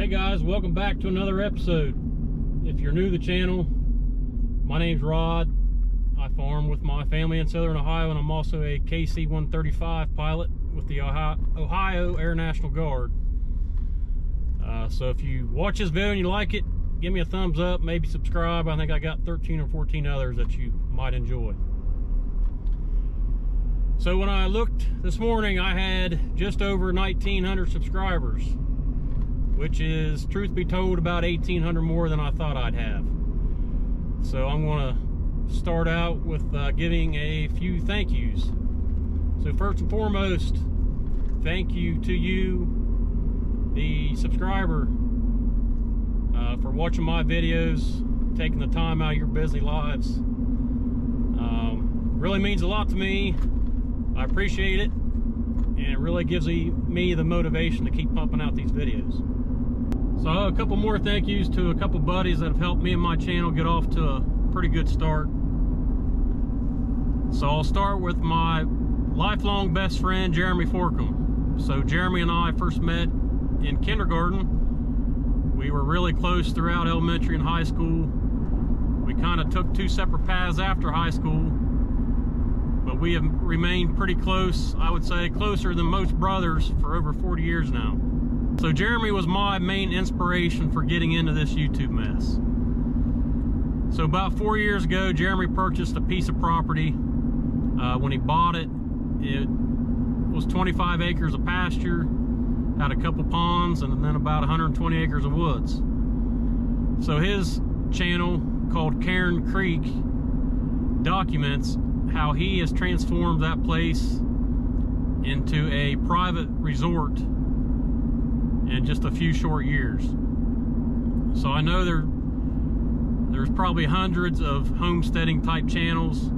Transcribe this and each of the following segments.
Hey guys, welcome back to another episode. If you're new to the channel, my name's Rod. I farm with my family in Southern Ohio, and I'm also a KC-135 pilot with the Ohio Air National Guard. So if you watch this video and you like it, give me a thumbs up, maybe subscribe. I think I got 13 or 14 others that you might enjoy. So when I looked this morning, I had just over 1,900 subscribers, which is, truth be told, about 1,800 more than I thought I'd have. So I'm going to start out with giving a few thank yous. So first and foremost, thank you to you, the subscriber, for watching my videos, taking the time out of your busy lives. Really means a lot to me. I appreciate it, and it really gives me the motivation to keep pumping out these videos. So a couple more thank yous to a couple buddies that have helped me and my channel get off to a pretty good start. So I'll start with my lifelong best friend, Jeremy Forkham. So Jeremy and I first met in kindergarten. We were really close throughout elementary and high school. We kind of took two separate paths after high school, but we have remained pretty close. I would say closer than most brothers for over 40 years now. So Jeremy was my main inspiration for getting into this YouTube mess. So about 4 years ago, Jeremy purchased a piece of property. When he bought it, it was 25 acres of pasture, had a couple ponds, and then about 120 acres of woods. So his channel, called Cairn Creek, documents how he has transformed that place into a private resort in just a few short years. So I know there's probably hundreds of homesteading type channels,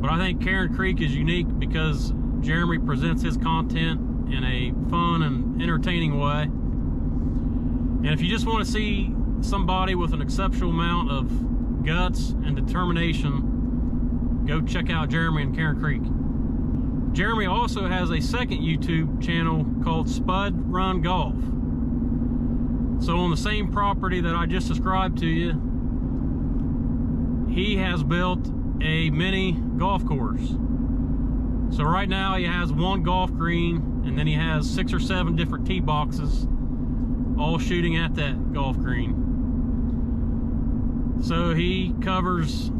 but I think Cairn Creek is unique because Jeremy presents his content in a fun and entertaining way. And if you just want to see somebody with an exceptional amount of guts and determination, go check out Jeremy and Cairn Creek. Jeremy also has a second YouTube channel called Spud Run Golf. So on the same property that I just described to you, he has built a mini golf course. So right now he has one golf green, and then he has 6 or 7 different tee boxes, all shooting at that golf green. So he covers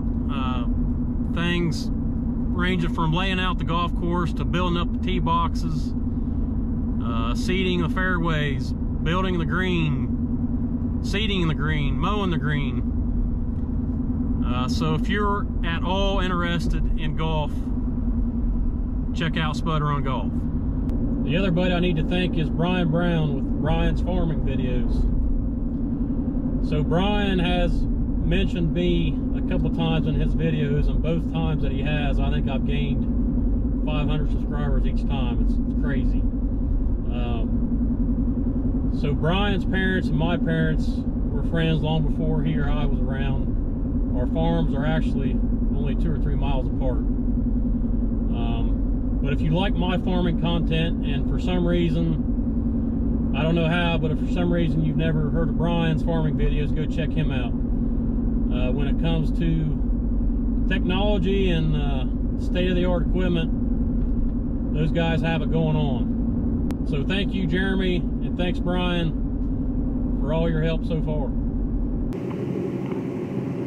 things ranging from laying out the golf course to building up the tee boxes, seeding the fairways, building the green, seeding the green, mowing the green. So if you're at all interested in golf, check out Spud Run Golf. The other buddy I need to thank is Brian Brown with Brian's Farming Videos. So Brian has mentioned me a couple times in his videos, and both times that he has, I think I've gained 500 subscribers each time. It's crazy. So Brian's parents and my parents were friends long before he or I was around. Our farms are actually only 2 or 3 miles apart. But if you like my farming content, and for some reason, I don't know how, but if for some reason you've never heard of Brian's farming videos, go check him out. When it comes to technology and state-of-the-art equipment, those guys have it going on. So thank you, Jeremy, and thanks, Brian, for all your help so far.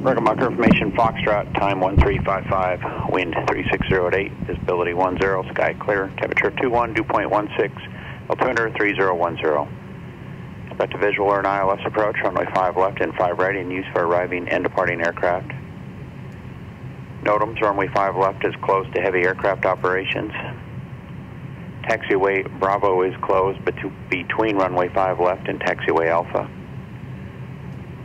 Regamuck information, Foxtrot, time 1355, wind 3608, visibility 10, sky clear, temperature 21, dew point 16, altimeter 3010. Expect a visual or an ILS approach, runway 5 left and 5 right in use for arriving and departing aircraft. NOTAMs, runway 5 left is closed to heavy aircraft operations. Taxiway Bravo is closed between runway 5 left and taxiway Alpha.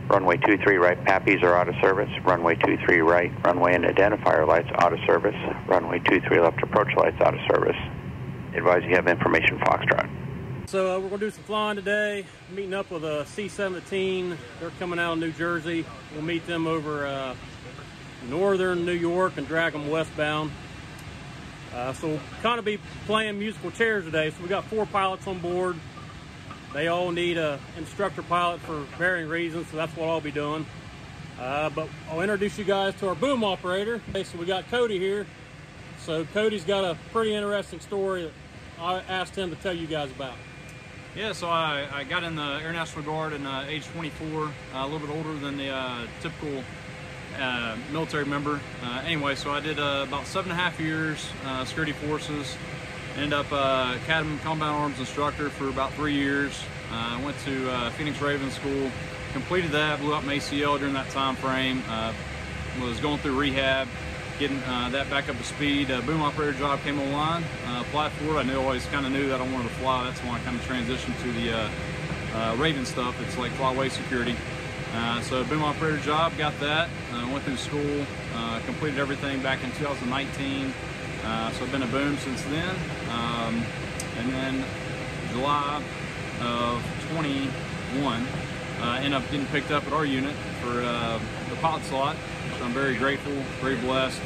Runway 23 right Pappies are out of service. Runway 23 right runway and identifier lights out of service. Runway 23 left approach lights out of service. Advise you have information, Foxtrot. So we're going to do some flying today, meeting up with a C-17. They're coming out of New Jersey. We'll meet them over northern New York and drag them westbound. So we'll kind of be playing musical chairs today. So we got 4 pilots on board. They all need a instructor pilot for varying reasons, so that's what I'll be doing. But I'll introduce you guys to our boom operator. Okay, so we got Cody here. So Cody's got a pretty interesting story that I asked him to tell you guys about. Yeah, so I got in the Air National Guard at age 24, a little bit older than the typical military member. Anyway, so I did about 7.5 years security forces. Ended up Academy Combat Arms instructor for about 3 years. I went to Phoenix Raven School, completed that, blew up my ACL during that time frame. Was going through rehab, getting that back up to speed. Boom operator job came online, applied for it. I always kind of knew that I wanted to fly. That's when I kind of transitioned to the Raven stuff. It's like flyway security. So boom operator job, got that. Went through school, completed everything back in 2019. So I've been a boom since then. And then July of 21, ended up getting picked up at our unit for the pod slot, which I'm very grateful, very blessed.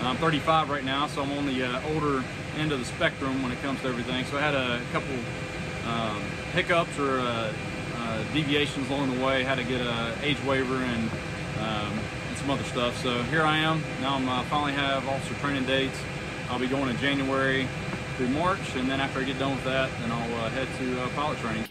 I'm 35 right now, so I'm on the older end of the spectrum when it comes to everything. So I had a couple hiccups or deviations along the way. Had to get an age waiver and some other stuff. So here I am. Now I finally have officer training dates. I'll be going in January through March, and then after I get done with that, then I'll head to pilot training.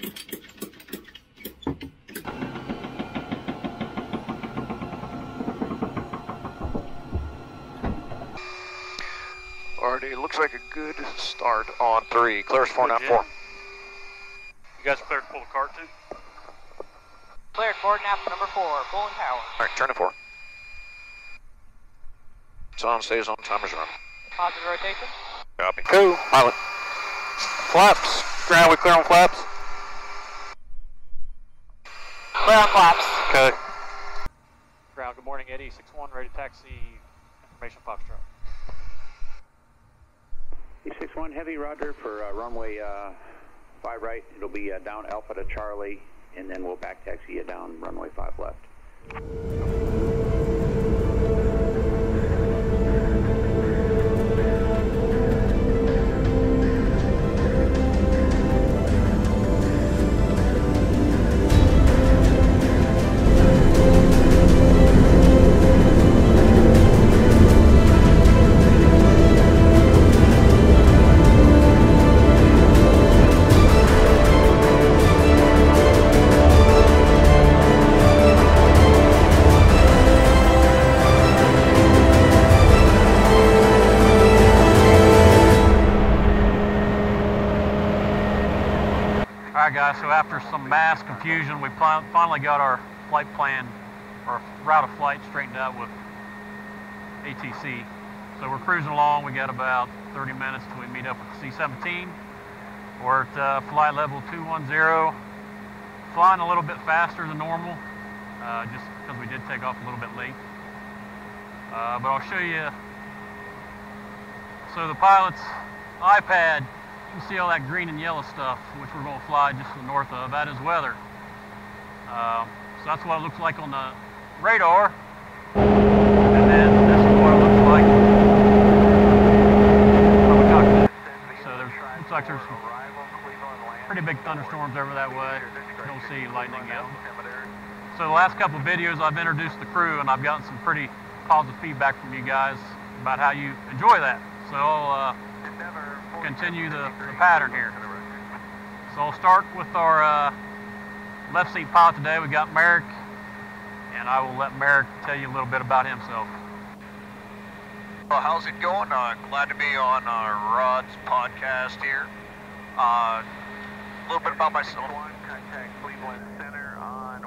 Alrighty, it looks like a good start on 3. Clears 494. You guys cleared to pull the cart too? Cleared forward nap number 4, full and power. Alright, turn to 4. It's on, stays on, timer's run. Positive rotation. Copy. Cool. Pilot. Flaps. Ground, we clear on flaps? Clear on flaps. Okay. Ground, good morning, Eddie. 6-1, ready to taxi. Information Foxtrot. E61 Heavy, roger, for runway 5 right. It'll be down Alpha to Charlie, and then we'll back taxi you down runway 5 left. Alright guys, so after some mass confusion, we finally got our flight plan, or route of flight straightened out with ATC. So we're cruising along. We got about 30 minutes till we meet up with the C-17. We're at flight level 210, flying a little bit faster than normal, just because we did take off a little bit late. But I'll show you. So the pilot's iPad, you can see all that green and yellow stuff, which we're going to fly just to the north of. That is weather. So that's what it looks like on the radar. And then this is what it looks like from the cockpit. So looks like there's some pretty big thunderstorms over that way. Don't see lightning yet. So the last couple of videos I've introduced the crew, and I've gotten some pretty positive feedback from you guys about how you enjoy that. So I'll continue the pattern here. So I'll start with our left seat pilot today. We got Merrick, and I will let Merrick tell you a little bit about himself. Well, how's it going? Glad to be on Rod's podcast here. A little bit about myself. Contact Cleveland Center on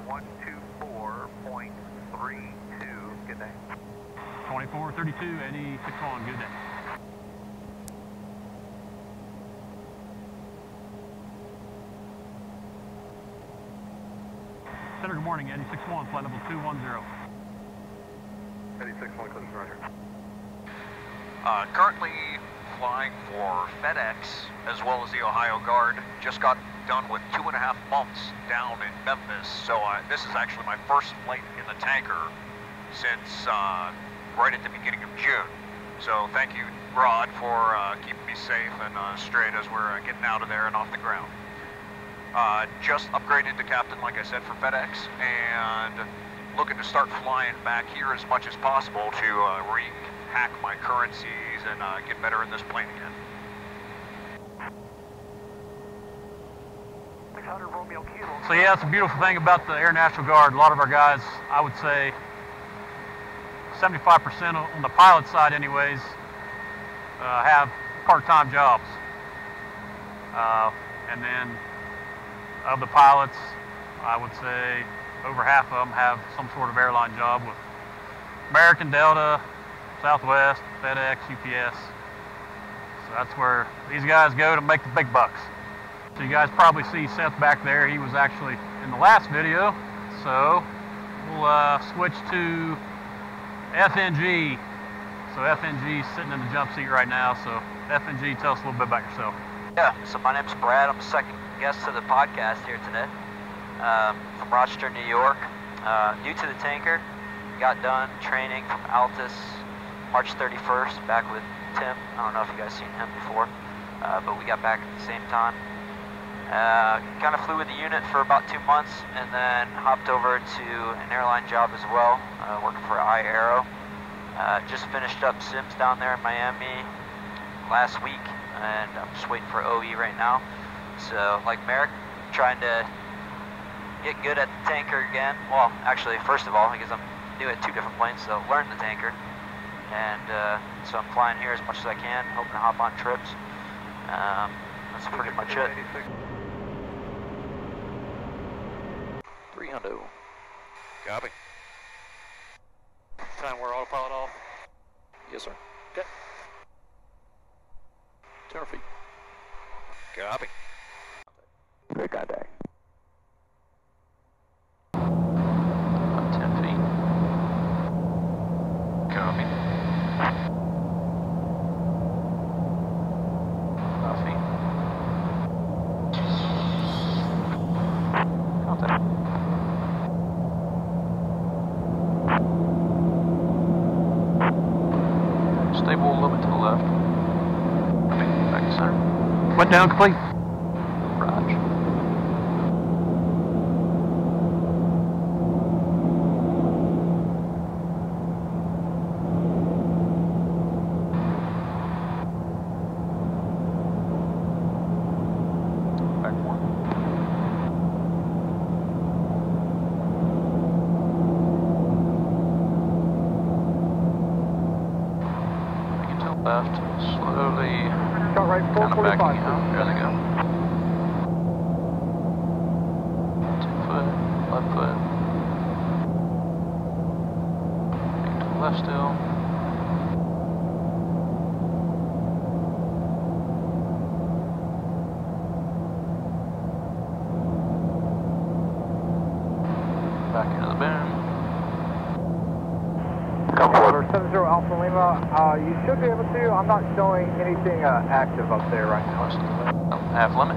124.32. Good day. 2432, Eddie 61, good day. Center, good morning, Eddie 61, flight level 210. Eddie 61, close, roger. Currently flying for FedEx as well as the Ohio Guard. Just got done with 2.5 months down in Memphis, so this is actually my first flight in the tanker since right at the beginning of June. So thank you, Rod, for keeping me safe and straight as we're getting out of there and off the ground. Just upgraded to captain, like I said, for FedEx, and looking to start flying back here as much as possible to re-hack my currencies and get better in this plane again. So yeah, it's a beautiful thing about the Air National Guard. A lot of our guys, I would say 75% on the pilot side anyways, have part-time jobs. And then of the pilots, I would say over half of them have some sort of airline job with American, Delta, Southwest, FedEx, UPS. So that's where these guys go to make the big bucks. So you guys probably see Seth back there. He was actually in the last video. So we'll switch to FNG. So FNG's sitting in the jump seat right now. So FNG, tell us a little bit about yourself. Yeah, so my name's Brad. I'm the second guest to the podcast here today. From Rochester, New York. New to the tanker. Got done training from Altus March 31st, back with Tim. I don't know if you guys seen him before, but we got back at the same time. Kind of flew with the unit for about 2 months, and then hopped over to an airline job as well, working for iAero. Just finished up Sims down there in Miami last week, and I'm just waiting for OE right now. So, like Merrick, trying to get good at the tanker again. Well, actually, first of all, because I'm new at 2 different planes, so learn the tanker. And so I'm flying here as much as I can, hoping to hop on trips. That's pretty much it. 300. Copy. Time we're autopilot off. Yes, sir. Okay. 200 feet. Copy. Great contact. 10 feet. Copy. 5 feet. Contact. Stable a little bit to the left. Back to center. Went down complete. Raj. Back 1. Making to the left, slowly Right, kind of backing out. There they go. 2 foot, left foot. Making to the left still. Back into the boom. Come forward. 70 Alpha Lima, you should be able to. I'm not showing anything active up there right now. Half limit.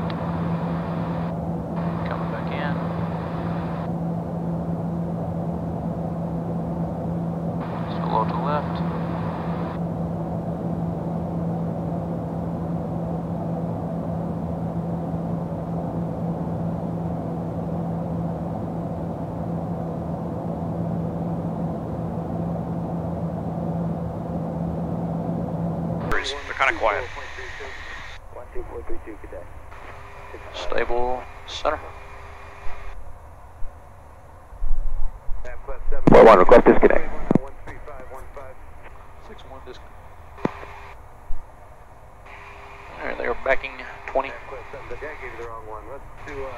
Coming back in. Still low to the left. They're kind of quiet. 12432 cadet. Stable center. 41, request disconnect. 6-1 disc. There, they are backing 20.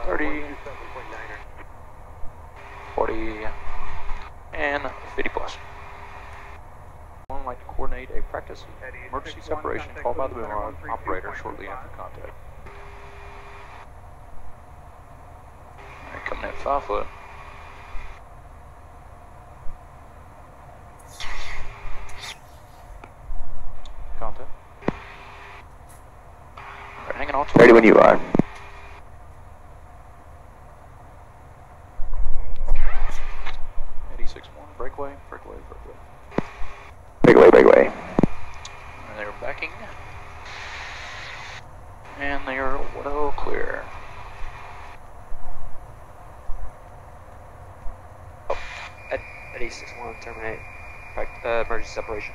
30. 40. And 50 plus. I'd like to coordinate a practice emergency separation called by the boom operator shortly after contact. Alright, coming at 5 foot. Contact. Alright, hanging on. Ready when you are. Eddie 6-1, breakaway, breakaway, breakaway. Big away, big away. And they're backing. And they are well clear. Eddie 6-1, terminate. Emergency separation.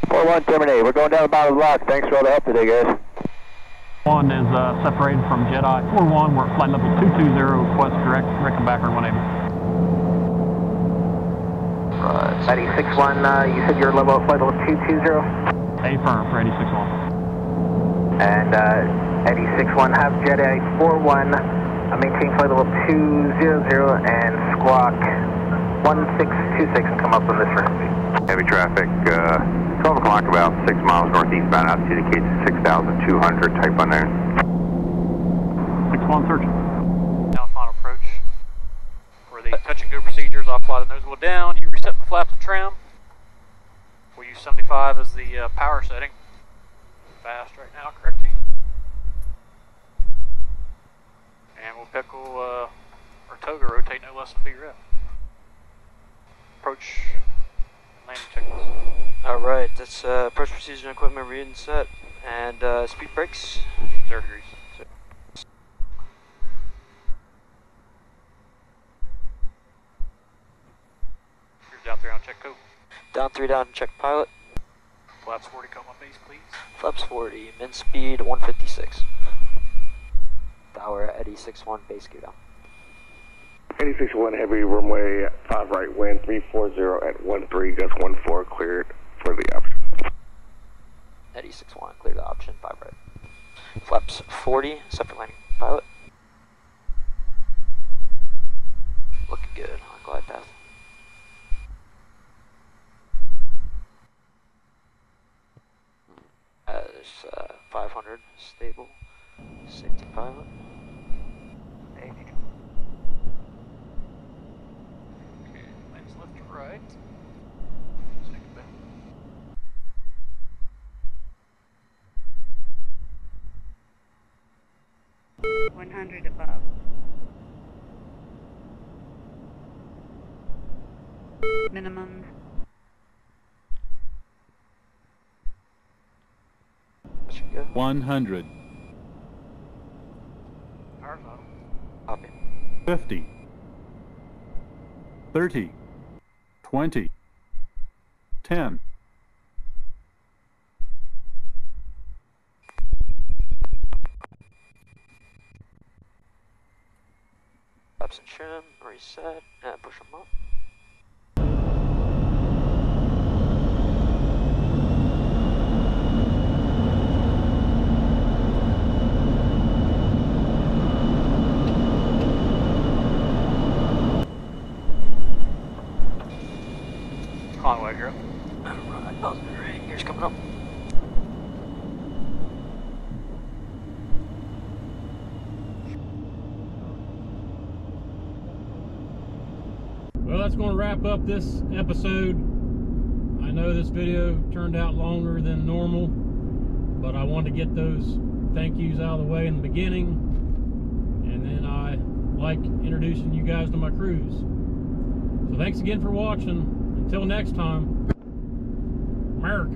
4-1, terminate. We're going down the bottom of the block. Thanks for all the help today, guys. 1 is separated from Jedi. 4-1, we're at flight level 220, request direct and backer when able. Right. Eddie 6-1, you said you're level flight level 220? Affirm for Eddie 6-1. And Eddie 6-1, have Jedi 4-1, maintain flight level 200 and squawk 1626 and come up on this frequency. Heavy traffic, 12 o'clock, about 6 miles northeastbound, altitude indicates 6,200, type unknown. 6-1, search. Now final approach. For the touch and go procedures, I'll fly the nose wheel down. You reset the flaps and trim. We'll use 75 as the power setting. Fast right now, correcting. And we'll pickle or toga rotate no less than V rep. Approach landing checklist. Alright, that's approach procedure and equipment read and set. And speed brakes. 0 degrees. Here's down 3 on check code. Down 3 down, check pilot. Flaps 40, come on base, please. Flaps 40, min speed 156. Tower Eddie 6-1, base gear down. 86-1 heavy, runway 5 right, wind 340 at 13, gust 14, cleared for the option. Eddie 6-1, clear the option, 5 right. Flaps 40, separate landing pilot. Looking good on glide path. There's 500, stable, safety pilot. Lens left to right. Take it back. .100 above. Minimum. Should go. 100. Power's on. Copy. 50. 30. 20. 10. Flaps and trim, reset, and push them up. Conway, you're up. Alright, positive ring, gears coming up. Well, that's going to wrap up this episode. I know this video turned out longer than normal, but I wanted to get those thank yous out of the way in the beginning, and then I like introducing you guys to my crews. So thanks again for watching. Until next time, America.